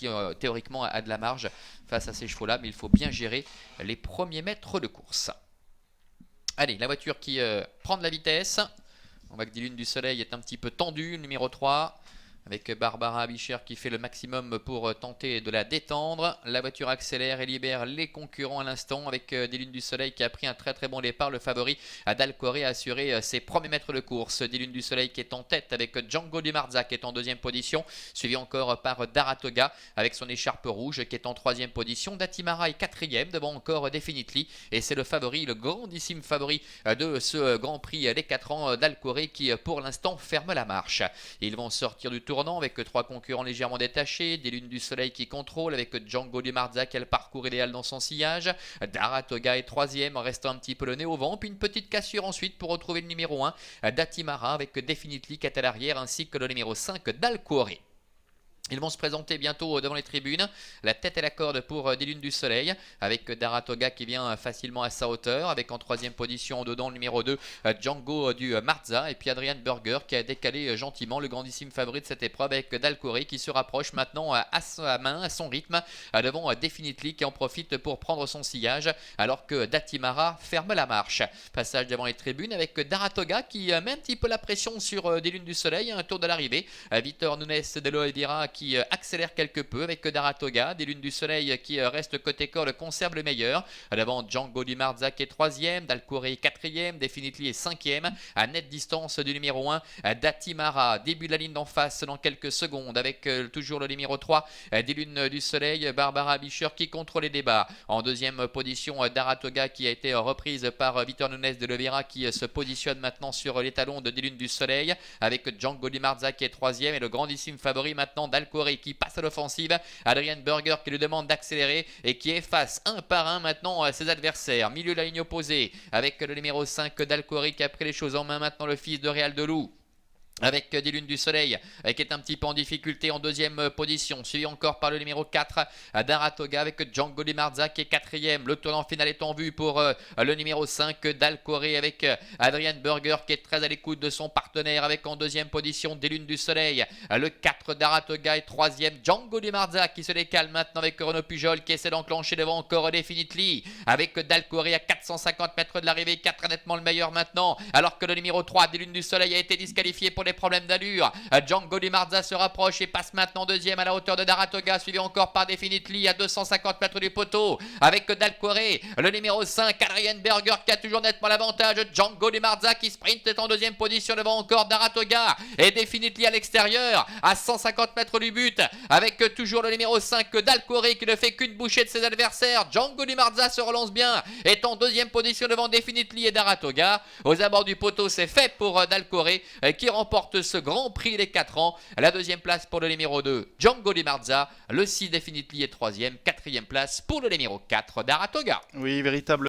qui théoriquement a de la marge face à ces chevaux-là, mais il faut bien gérer les premiers mètres de course. Allez, la voiture qui prend de la vitesse. On voit que Des Lunes du Soleil est un petit peu tendue, numéro 3. Avec Barbara Abicher qui fait le maximum pour tenter de la détendre. La voiture accélère et libère les concurrents à l'instant avec Des Lunes du Soleil qui a pris un très très bon départ. Le favori Dalcoré a assuré ses premiers mètres de course. Des Lunes du Soleil qui est en tête avec Django Di Marza qui est en deuxième position. Suivi encore par Daratoga avec son écharpe rouge qui est en troisième position. Datimara est quatrième devant encore Definitely. Et c'est le favori, le grandissime favori de ce Grand Prix des 4 ans, Dalcoré qui pour l'instant ferme la marche. Ils vont sortir du tournant avec 3 concurrents légèrement détachés, Des Lunes du Soleil qui contrôle avec Django Di Marza qui a le parcours idéal dans son sillage, Daratoga est 3e en restant un petit peu le nez au vent, puis une petite cassure ensuite pour retrouver le numéro 1, Datimara avec Definitely qui est à l'arrière ainsi que le numéro 5 Dalcoré. Ils vont se présenter bientôt devant les tribunes, la tête et la corde pour Des Lunes du Soleil, avec Daratoga qui vient facilement à sa hauteur, avec en troisième position dedans le numéro 2, Django du Marza, et puis Adrian Burger qui a décalé gentiment le grandissime favori de cette épreuve avec Dalcoré qui se rapproche maintenant à sa main, à son rythme, devant Definitely qui en profite pour prendre son sillage, alors que Datimara ferme la marche. Passage devant les tribunes avec Daratoga qui met un petit peu la pression sur Des Lunes du Soleil, un tour de l'arrivée, Vitor Nunes de Loedira qui accélère quelque peu avec Daratoga, Des Lunes du Soleil qui reste côté corde, conserve le meilleur. Devant Django Di Marza qui est 3e, Dalcoré 4e, Definitely est 5e, à nette distance du numéro 1, Datimara. Début de la ligne d'en face dans quelques secondes avec toujours le numéro 3, Des Lunes du Soleil, Barbara Abicher qui contrôle les débats. En deuxième position, Daratoga qui a été reprise par Vitor Nunes de Loedira qui se positionne maintenant sur les talons de Des Lunes du Soleil avec Django Di Marza qui est 3e et le grandissime favori maintenant Dalcoré qui passe à l'offensive, Adrian Burger qui lui demande d'accélérer et qui efface un par un maintenant ses adversaires. Milieu de la ligne opposée avec le numéro 5 Dalcoré qui a pris les choses en main maintenant, le fils de Réal Delou. Avec Des Lunes du Soleil qui est un petit peu en difficulté en deuxième position, suivi encore par le numéro 4 Daratoga avec Django Di Marza qui est 4e. Le tournant final est en vue pour le numéro 5 Dalcoré avec Adrian Burger qui est très à l'écoute de son partenaire avec en deuxième position Des Lunes du Soleil. Le 4 Daratoga est 3e, Django Di Marza qui se décale maintenant avec Renaud Pujol qui essaie d'enclencher devant encore Definitely avec Dalcoré à 450 mètres de l'arrivée, 4 nettement le meilleur maintenant, alors que le numéro 3 Des Lunes du Soleil a été disqualifié pour des problèmes d'allure. Django Di Marza se rapproche et passe maintenant deuxième à la hauteur de Daratoga, suivi encore par Definitely à 250 mètres du poteau avec Dalcoré, le numéro 5 Adrian Burger qui a toujours nettement l'avantage, Django Di Marza qui sprint est en deuxième position devant encore Daratoga et Definitely à l'extérieur à 150 mètres du but avec toujours le numéro 5 Dalcoré qui ne fait qu'une bouchée de ses adversaires. Django Di Marza se relance bien, est en deuxième position devant Definitely et Daratoga. Aux abords du poteau, c'est fait pour Dalcoré qui remporte ce Grand Prix des 4 ans. La deuxième place pour le numéro 2 Django Di Marza, le 6 Definitely est 3e, 4e place pour le numéro 4 Daratoga. Oui, véritable